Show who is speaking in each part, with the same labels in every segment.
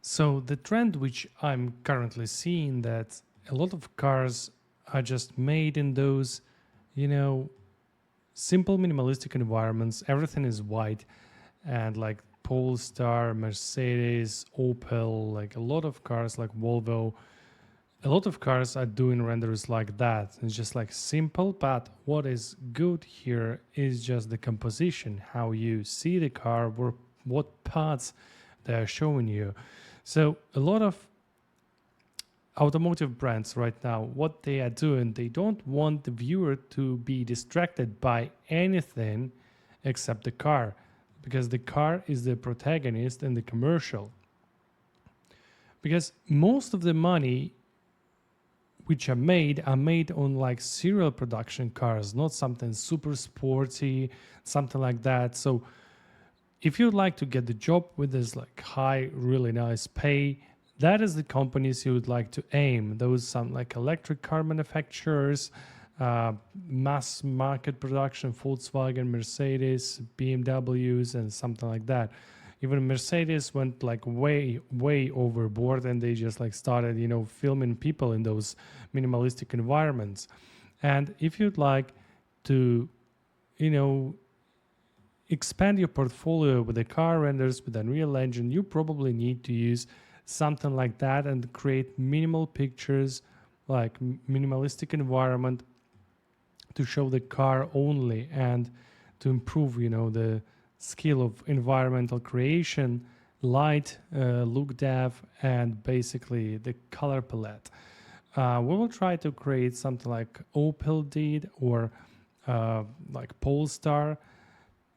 Speaker 1: So the trend which I'm currently seeing, that a lot of cars are just made in those, you know, simple minimalistic environments. Everything is white, and like Polestar, Mercedes, Opel, like a lot of cars like Volvo, a lot of cars are doing renders like that. It's just like simple, but what is good here is just the composition, how you see the car, what parts they are showing you. So a lot of automotive brands right now, what they are doing, they don't want the viewer to be distracted by anything except the car, because the car is the protagonist in the commercial. Because most of the money which are made on like serial production cars, not something super sporty, something like that. So if you'd like to get the job with this like high, really nice pay, that is the companies you would like to aim. Those some like electric car manufacturers, mass market production, Volkswagen, Mercedes, BMWs, and something like that. Even Mercedes went like way overboard, and they just like started, filming people in those minimalistic environments. And if you'd like to, you know, expand your portfolio with the car renders with Unreal Engine, you probably need to use something like that and create minimal pictures, like minimalistic environment to show the car only, and to improve, the skill of environmental creation, light, look depth, and basically the color palette. We will try to create something like Opel did, or like Polestar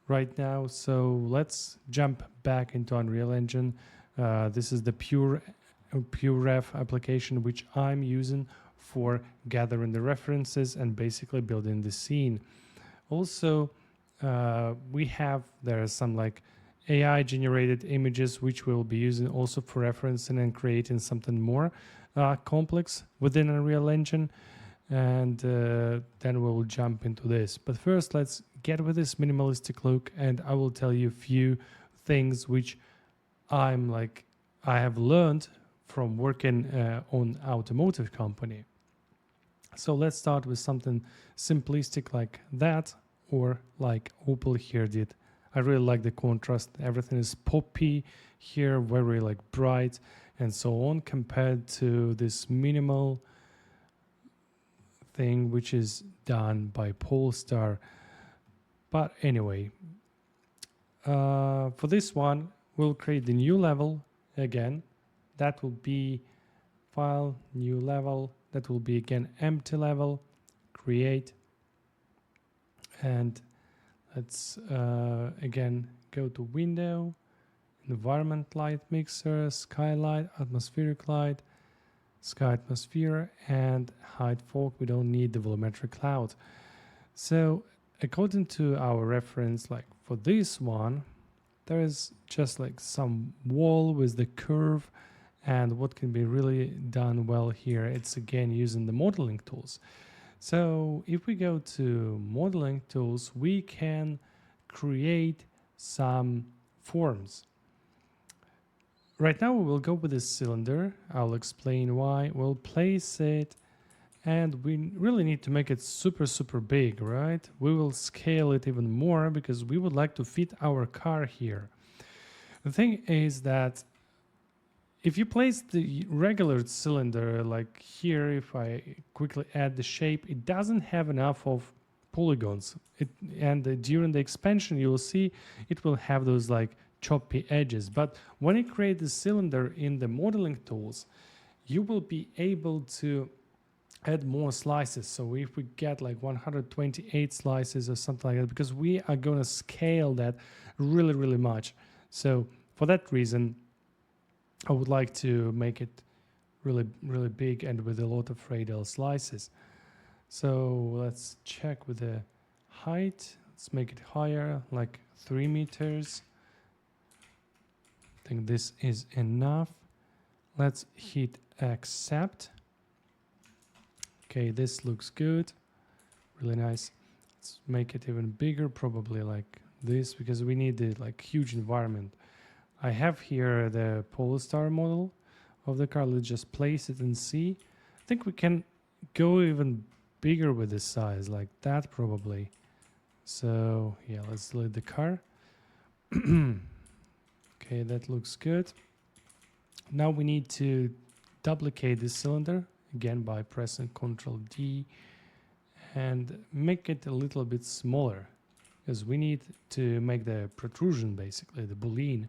Speaker 1: right now. So let's jump back into Unreal Engine. This is the PureRef application which I'm using for gathering the references and basically building the scene. Also, there are some like AI generated images which we'll be using also for referencing and creating something more complex within Unreal Engine. And then we'll jump into this. But first, let's get with this minimalistic look, and I will tell you a few things which I have learned from working on automotive company. So let's start with something simplistic like that, or like Opel here did. I really like the contrast. Everything is poppy here, very like bright and so on, compared to this minimal thing which is done by Polestar. But anyway, for this one, we'll create the new level again. That will be file, new level. That will be again empty level, create. And let's again go to window, environment light mixer, skylight, atmospheric light, sky atmosphere, and hide fog. We don't need the volumetric cloud. So according to our reference, like for this one, there is just like some wall with the curve, and what can be really done well here, it's again using the modeling tools. So if we go to modeling tools, we can create some forms. Right now we will go with this cylinder. I'll explain why. We'll place it, and we really need to make it super big, right? We will scale it even more because we would like to fit our car here. The thing is that if you place the regular cylinder like here, if I quickly add the shape, it doesn't have enough of polygons. During the expansion, you will see it will have those like choppy edges. But when you create the cylinder in the modeling tools, you will be able to add more slices. So if we get like 128 slices or something like that, because we are going to scale that really much. So for that reason, I would like to make it really big and with a lot of radial slices. So let's check with the height. Let's make it higher, like 3 meters. I think this is enough. Let's hit accept. Okay, this looks good. Really nice. Let's make it even bigger, probably like this, because we need the like huge environment. I have here the Polestar model of the car. Let's just place it and see. I think we can go even bigger with the size, like that probably. So yeah, let's delete the car. Okay, that looks good. Now we need to duplicate this cylinder again by pressing Ctrl D and make it a little bit smaller, because we need to make the protrusion, basically the boolean,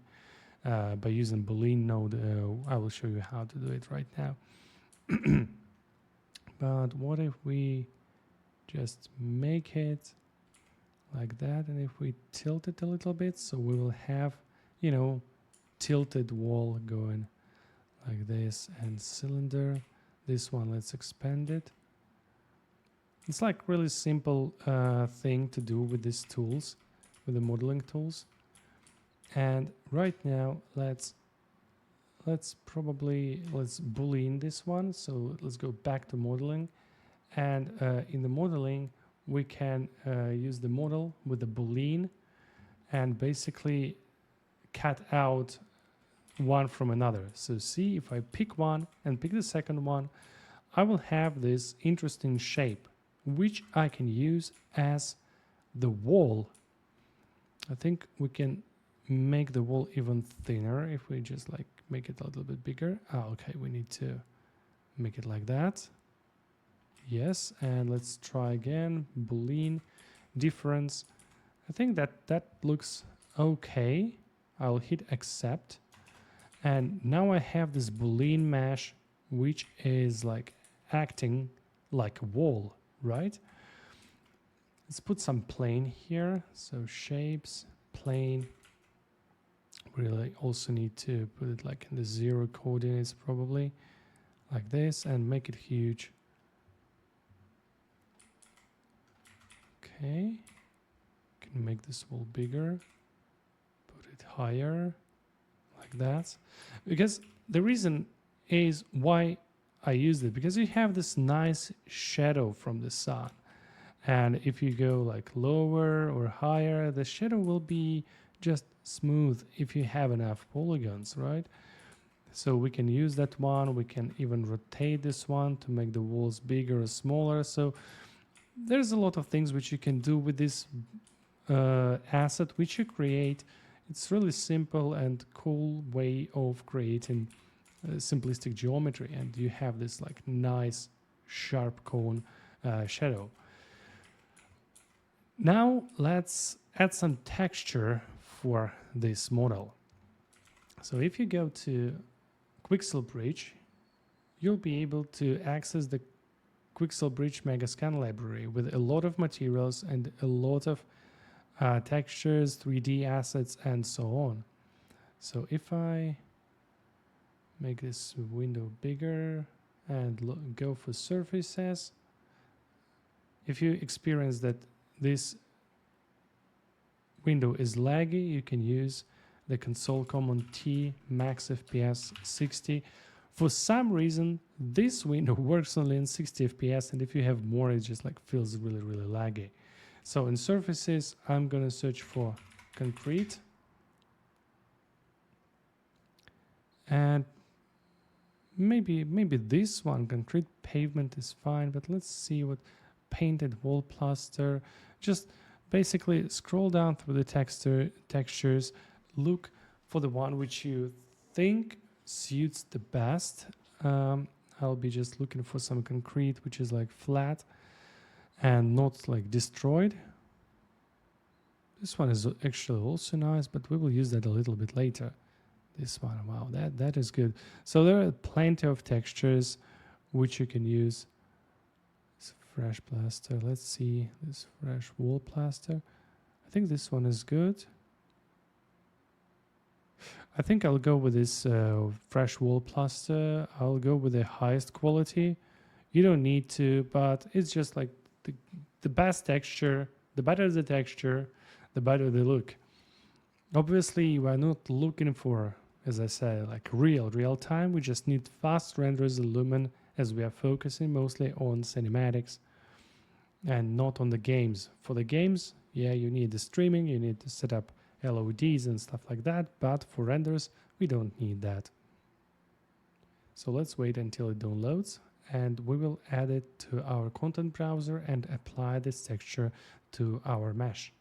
Speaker 1: by using boolean node. I will show you how to do it right now. But what if we just make it like that, and if we tilt it a little bit, so we will have, you know, tilted wall going like this, and cylinder, this one, let's expand it. It's like really simple thing to do with these tools, with the modeling tools. And right now let's boolean this one. So let's go back to modeling, and in the modeling we can use the model with the boolean and basically cut out one from another. So see, if I pick one and pick the second one, I will have this interesting shape which I can use as the wall. I think we can make the wall even thinner if we just like make it a little bit bigger. Okay, we need to make it like that. Yes, and let's try again. Boolean difference. I think that looks okay. I'll hit accept. And now I have this Boolean mesh, which is like acting like a wall, right? Let's put some plane here. So shapes, plane. Really also need to put it like in the 0 coordinates, probably like this, and make it huge. Okay, can make this wall bigger, put it higher, like that. Because the reason is why I used it, because you have this nice shadow from the sun. And if you go like lower or higher, the shadow will be just smooth if you have enough polygons, right? So we can use that one. We can even rotate this one to make the walls bigger or smaller. So there's a lot of things which you can do with this asset which you create. It's really simple and cool way of creating simplistic geometry, and you have this like nice sharp cone shadow. Now let's add some texture for this model. So if you go to Quixel Bridge, you'll be able to access the Quixel Bridge Megascan library with a lot of materials and a lot of textures, 3D assets, and so on. So if I make this window bigger and go for surfaces, if you experience that this window is laggy, you can use the console command T max FPS 60. For some reason, this window works only in 60 FPS, and if you have more, it just like feels really, really laggy. So in surfaces, I'm gonna search for concrete, and maybe this one, concrete pavement, is fine. But let's see what painted wall plaster. Just basically scroll down through the textures, look for the one which you think suits the best. I'll be just looking for some concrete which is like flat and not like destroyed. This one is actually also nice, but we will use that a little bit later. This one, wow, that is good. So there are plenty of textures which you can use. This fresh plaster, let's see, this fresh wall plaster. I think this one is good. I think I'll go with this fresh wall plaster. I'll go with the highest quality. You don't need to, but it's just like the best texture. The better the texture, the better the look. Obviously, we're not looking for, as I said, like real time. We just need fast renders and lumen, as we are focusing mostly on cinematics and not on the games. For the games, yeah, you need the streaming, you need to set up LODs and stuff like that, but for renders, we don't need that. So let's wait until it downloads, and we will add it to our content browser and apply this texture to our mesh.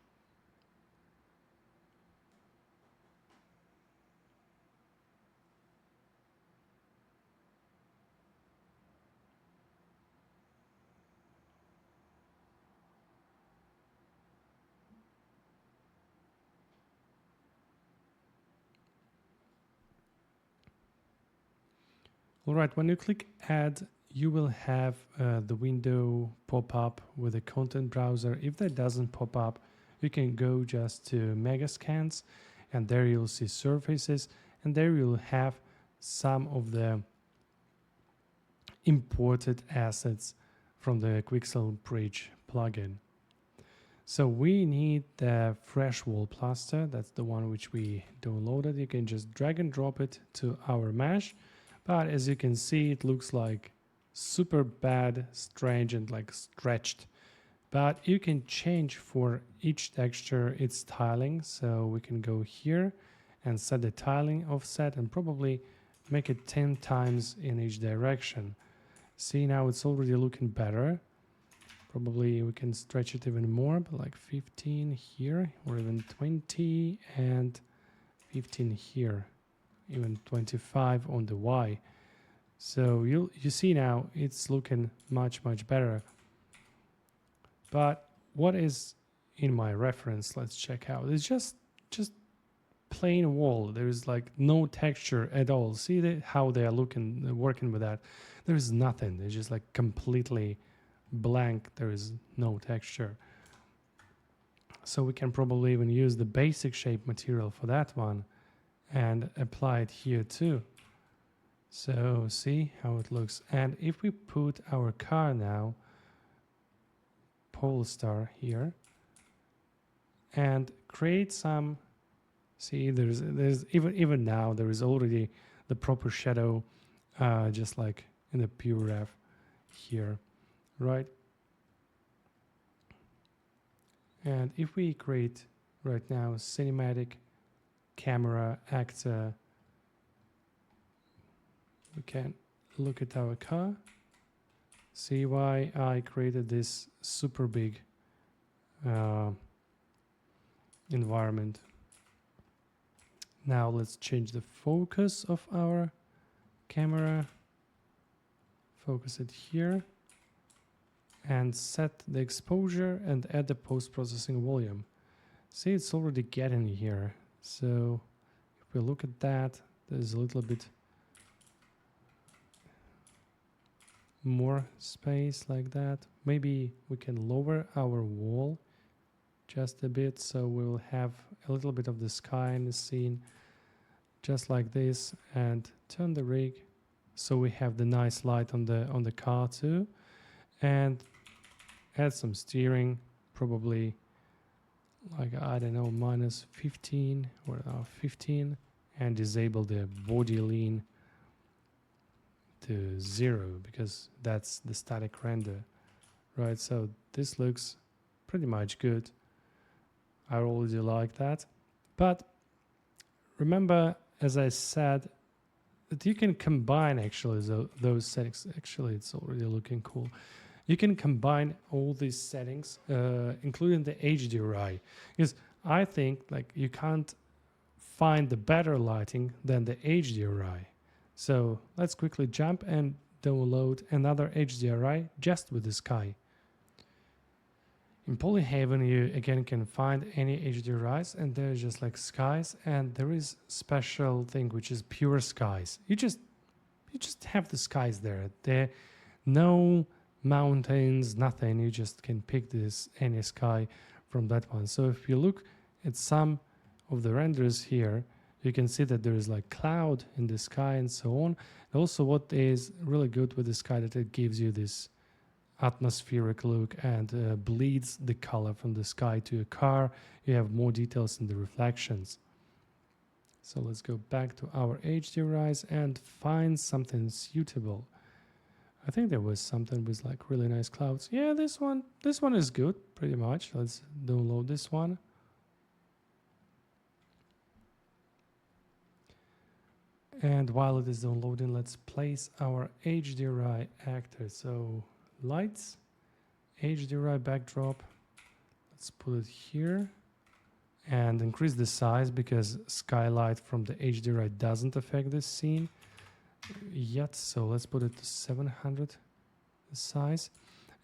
Speaker 1: All right, when you click add, you will have the window pop up with the content browser. If that doesn't pop up, you can go just to Megascans, and there you'll see surfaces, and there you'll have some of the imported assets from the Quixel Bridge plugin. So we need the fresh wall plaster. That's the one which we downloaded. You can just drag and drop it to our mesh. But as you can see, it looks like super bad, strange, and like stretched. But you can change for each texture its tiling. So we can go here and set the tiling offset and probably make it 10 times in each direction. See, now it's already looking better. Probably we can stretch it even more, but like 15 here, or even 20 and 15 here. Even 25 on the Y. So you see now it's looking much better. But what is in my reference? Let's check out. It's just plain wall. There is like no texture at all. See how they are working with that. There is nothing. It's just like completely blank. There is no texture. So we can probably even use the basic shape material for that one and apply it here too. So see how it looks. And if we put our car now, Polestar here, and create some, see there's even now there is already the proper shadow, just like in the pure ref here, right? And if we create right now cinematic camera actor, we can look at our car, see why I created this super big environment. Now let's change the focus of our camera, focus it here, and set the exposure and add the post-processing volume. See, it's already getting here. So if we look at that, there's a little bit more space like that. Maybe we can lower our wall just a bit, so we'll have a little bit of the sky in the scene, just like this, and turn the rig so we have the nice light on the car too, and add some steering, probably like, I don't know, minus 15 or 15, and disable the body lean to 0 because that's the static render, right? So this looks pretty much good. I already like that. But remember, as I said, that you can combine actually those settings. Actually, it's already looking cool. You can combine all these settings, including the HDRI, because I think like you can't find the better lighting than the HDRI. So let's quickly jump and download another HDRI just with the sky. In Polyhaven, you again can find any HDRIs, and there's just like skies, and there is special thing which is pure skies. You just have the skies there. There no mountains, nothing. You just can pick this any sky from that one. So if you look at some of the renders here, you can see that there is like cloud in the sky and so on. And also what is really good with the sky, that it gives you this atmospheric look and bleeds the color from the sky to your car. You have more details in the reflections. So let's go back to our HDRIs and find something suitable. I think there was something with like really nice clouds. Yeah, this one is good, pretty much. Let's download this one. And while it is downloading, let's place our HDRI actor. So lights, HDRI backdrop. Let's put it here and increase the size because skylight from the HDRI doesn't affect this scene yet. So let's put it to 700 the size.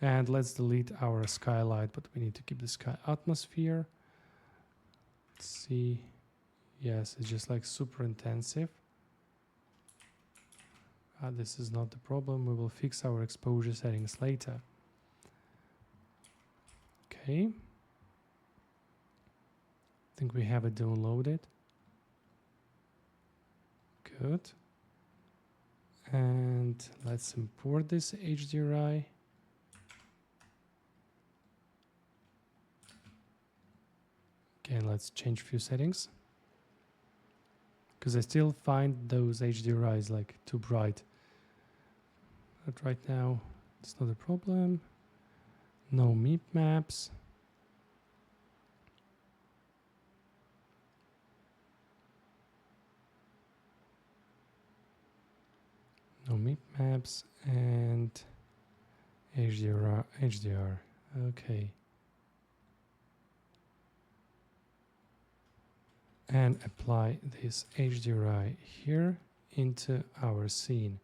Speaker 1: And let's delete our skylight, but we need to keep the sky atmosphere. Let's see. Yes, it's just like super intensive. This is not the problem. We will fix our exposure settings later. Okay. I think we have it downloaded. Good. And let's import this HDRI. Okay, let's change a few settings. Because I still find those HDRIs like too bright. But right now, it's not a problem. No meep maps. No meep maps and HDR. Okay. And apply this HDRI here into our scene.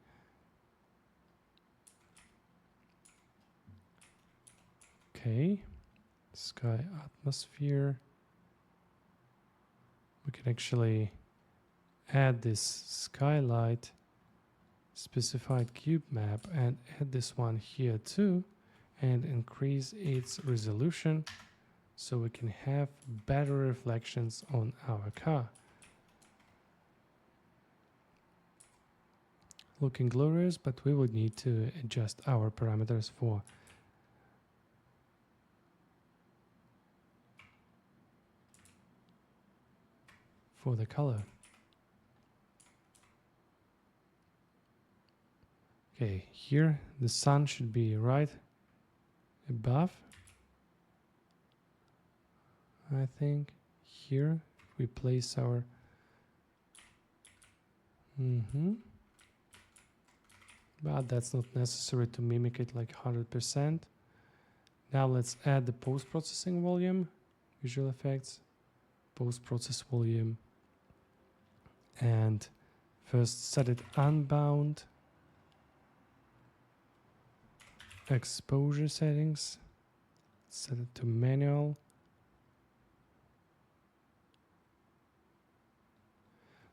Speaker 1: Okay, sky atmosphere. We can actually add this skylight specified cube map and add this one here too and increase its resolution so we can have better reflections on our car. Looking glorious, but we would need to adjust our parameters for the color. Okay, here the sun should be right above. I think here if we place our but that's not necessary to mimic it like 100%. Now let's add the post-processing volume, visual effects, post-process volume, and first set it unbound, exposure settings, set it to manual,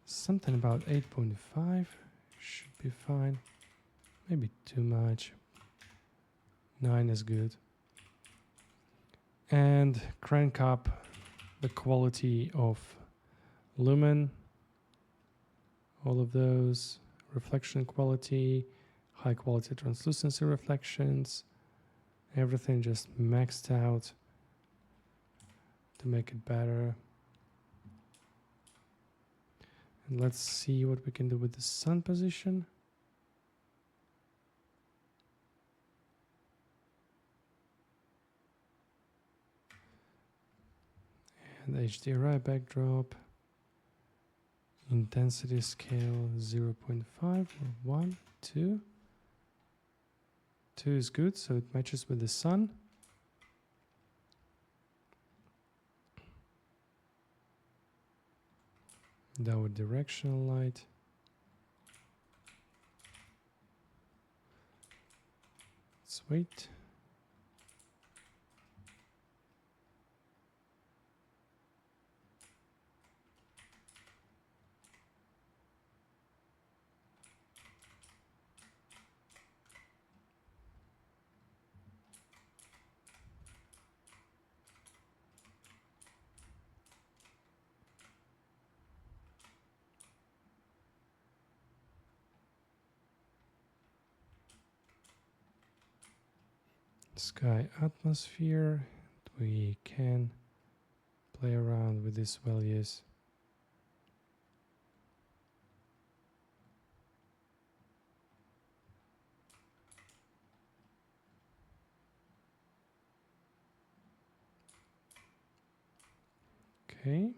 Speaker 1: something about 8.5 should be fine, maybe too much, 9 is good, and crank up the quality of lumen, all of those, reflection quality, high quality translucency reflections, everything just maxed out to make it better. And let's see what we can do with the sun position. And HDRI backdrop, intensity scale 0.5 or 1, 2. 2 is good, so it matches with the sun. And our directional light. Let's wait. Sky atmosphere, we can play around with these values. Okay.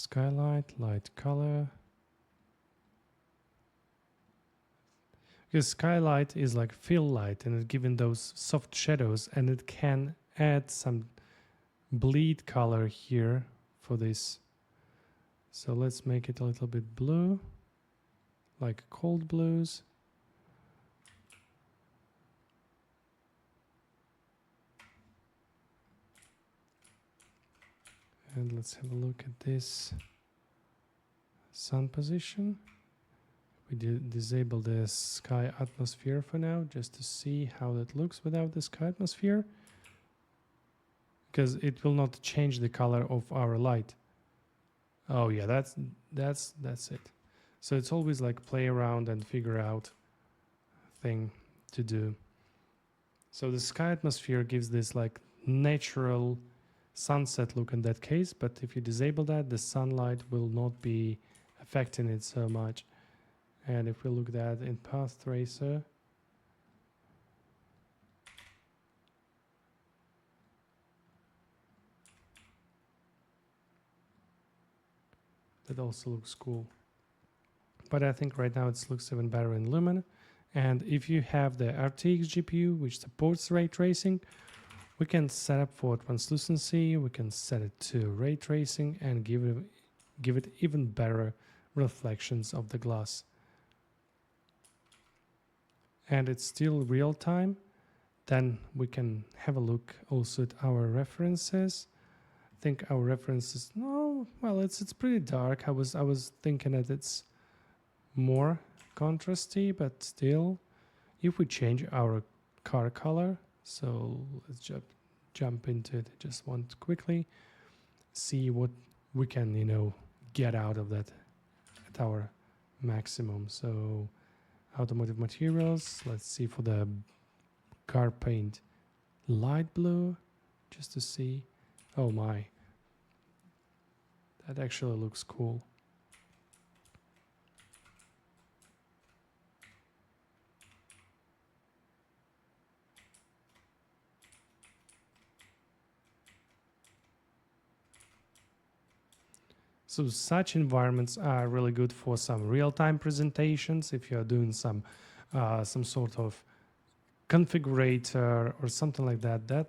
Speaker 1: Skylight, light color. Because skylight is like fill light and it's giving those soft shadows, and it can add some bleed color here for this. So let's make it a little bit blue, like cold blues. And let's have a look at this sun position. We disable the sky atmosphere for now, just to see how that looks without the sky atmosphere, because it will not change the color of our light. Oh yeah, that's it. So it's always like play around and figure out thing to do. So the sky atmosphere gives this like natural sunset look in that case, but if you disable that, the sunlight will not be affecting it so much. And if we look at that in Path Tracer, that also looks cool. But I think right now it looks even better in Lumen. And if you have the RTX GPU, which supports ray tracing, we can set up for translucency, we can set it to ray tracing and give it even better reflections of the glass. And it's still real time. Then we can have a look also at our references. I think our references, no, well, it's pretty dark. I was thinking that it's more contrasty, but still, if we change our car color, so let's jump into it. I just want to quickly see what we can, get out of that at our maximum. So automotive materials, let's see for the car paint light blue, just to see. Oh my, that actually looks cool. So such environments are really good for some real-time presentations. If you're doing some sort of configurator or something like that, that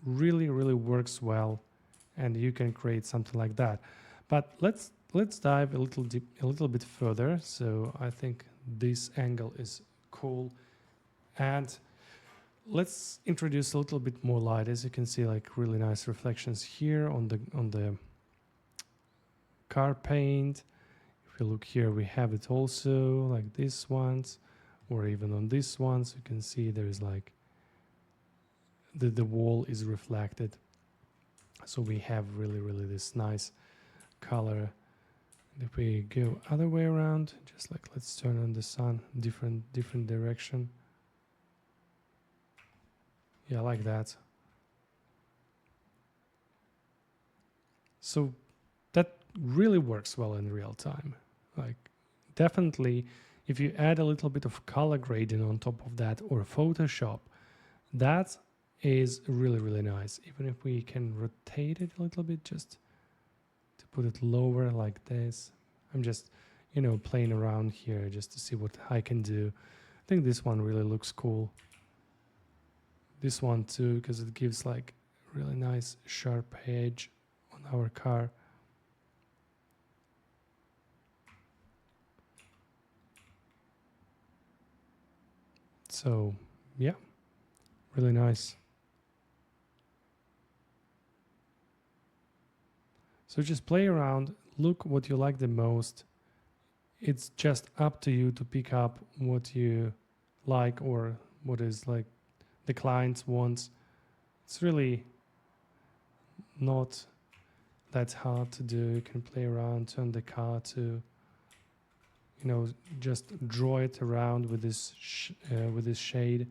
Speaker 1: really works well, and you can create something like that. But let's dive a little bit further. So I think this angle is cool, and let's introduce a little bit more light. As you can see, like really nice reflections here on the car paint. If you look here, we have it also like these ones, or even on these ones, you can see there's like the wall is reflected. So we have really this nice color. And if we go other way around, just like let's turn on the sun, different direction. Yeah, like that. So that really works well in real time. Like definitely, if you add a little bit of color grading on top of that, or Photoshop, that is really nice. Even if we can rotate it a little bit, just to put it lower like this. I'm just, playing around here just to see what I can do. I think this one really looks cool. This one too, because it gives like really nice sharp edge on our car. So yeah, really nice. So just play around, look what you like the most. It's just up to you to pick up what you like or what is like the client wants. It's really not that hard to do. You can play around, turn the car to, just draw it around with this shade.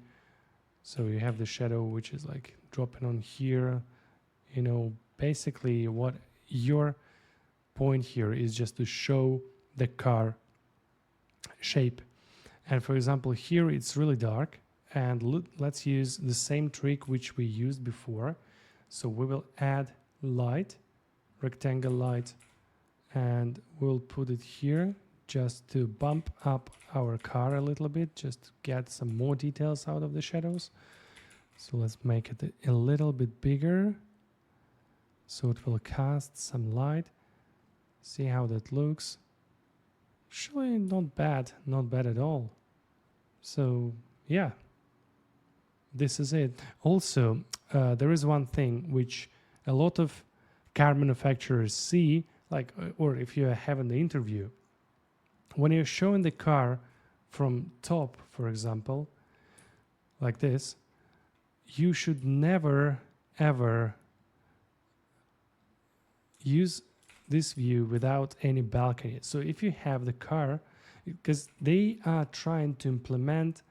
Speaker 1: So you have the shadow, which is like dropping on here. Basically what your point here is just to show the car shape. And for example, here it's really dark, and let's use the same trick which we used before. So we will add light, rectangle light, and we'll put it here just to bump up our car a little bit, just to get some more details out of the shadows. So let's make it a little bit bigger so it will cast some light. See how that looks. Actually, not bad at all. So yeah, this is it. Also, there is one thing which a lot of car manufacturers see, like, or if you have in the interview, when you're showing the car from top, for example, like this, you should never ever use this view without any balcony. So if you have the car, because they are trying to implement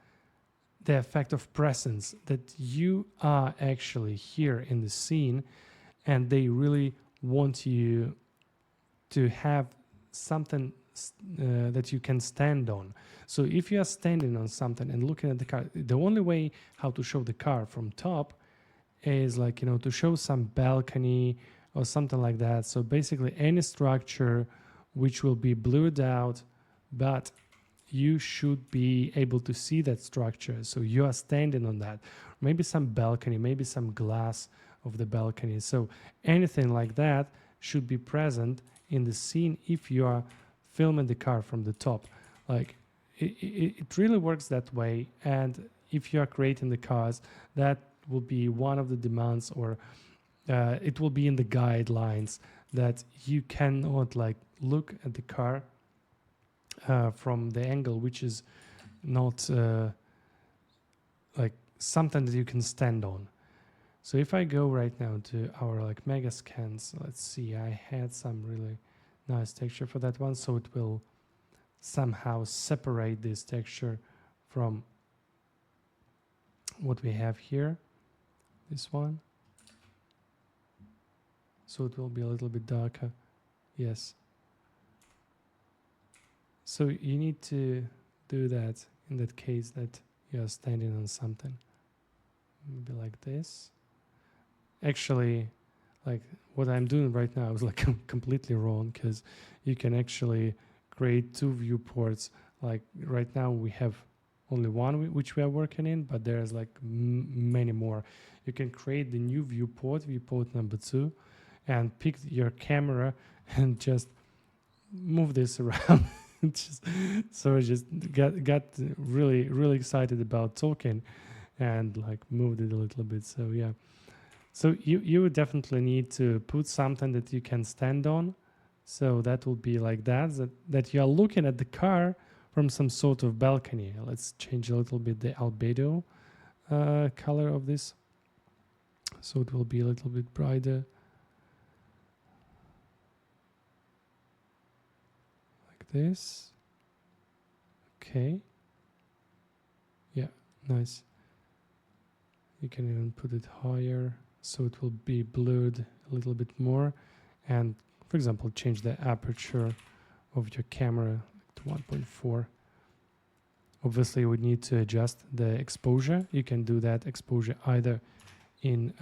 Speaker 1: the effect of presence, that you are actually here in the scene, and they really want you to have something that you can stand on. So if you are standing on something and looking at the car, the only way how to show the car from top is, like, you know, to show some balcony or something like that. So basically any structure which will be blurred out, but you should be able to see that structure. So you are standing on that. Maybe some balcony, maybe some glass of the balcony. So anything like that should be present in the scene if you are filming the car from the top. Like it really works that way. And if you are creating the cars, that will be one of the demands, or it will be in the guidelines, that you cannot like look at the car from the angle which is not like something that you can stand on. So if I go right now to our like mega scans, let's see, I had some really nice texture for that one, so it will somehow separate this texture from what we have here, this one. So it will be a little bit darker. Yes. So you need to do that in that case that you are standing on something. Maybe like this. Actually, like what I'm doing right now is like completely wrong, because you can actually create two viewports. Like right now we have only one which we are working in, but there's like many more. You can create the new viewport number 2, and pick your camera and just move this around. So I just got really excited about talking, and like moved it a little bit. So yeah, so you would definitely need to put something that you can stand on. So that will be like that you are looking at the car from some sort of balcony. Let's change a little bit the albedo color of this, so it will be a little bit brighter. This. Okay. Yeah, nice. You can even put it higher so it will be blurred a little bit more. And for example, change the aperture of your camera to 1.4. Obviously, you would need to adjust the exposure. You can do that exposure either in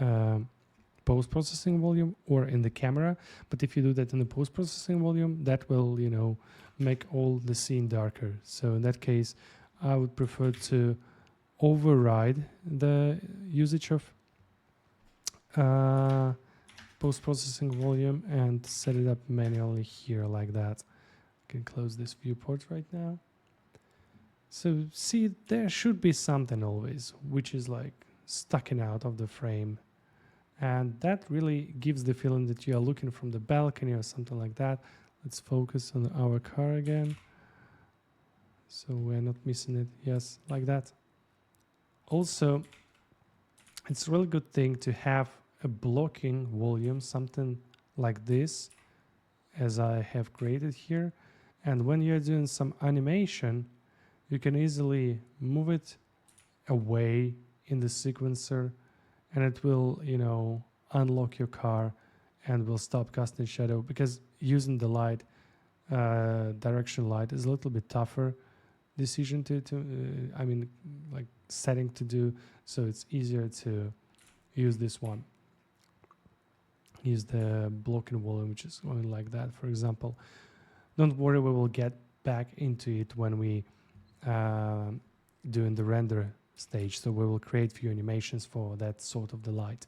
Speaker 1: post-processing volume or in the camera. But if you do that in the post-processing volume, that will, you know, make all the scene darker. So in that case, I would prefer to override the usage of post-processing volume and set it up manually here like that. I can close this viewport right now. So see, there should be something always which is like sticking out of the frame, and that really gives the feeling that you are looking from the balcony or something like that. Let's focus on our car again, so we're not missing it. Yes, like that. Also, it's a really good thing to have a blocking volume, something like this, as I have created here. And when you're doing some animation, you can easily move it away in the sequencer, and it will, you know, unlock your car and will stop casting shadow, because using the light, direction light, is a little bit tougher decision to I mean, like setting to do, so it's easier to use this one. is the blocking volume, which is going like that, for example. Don't worry, we will get back into it when we doing the render stage. So we will create few animations for that sort of the light.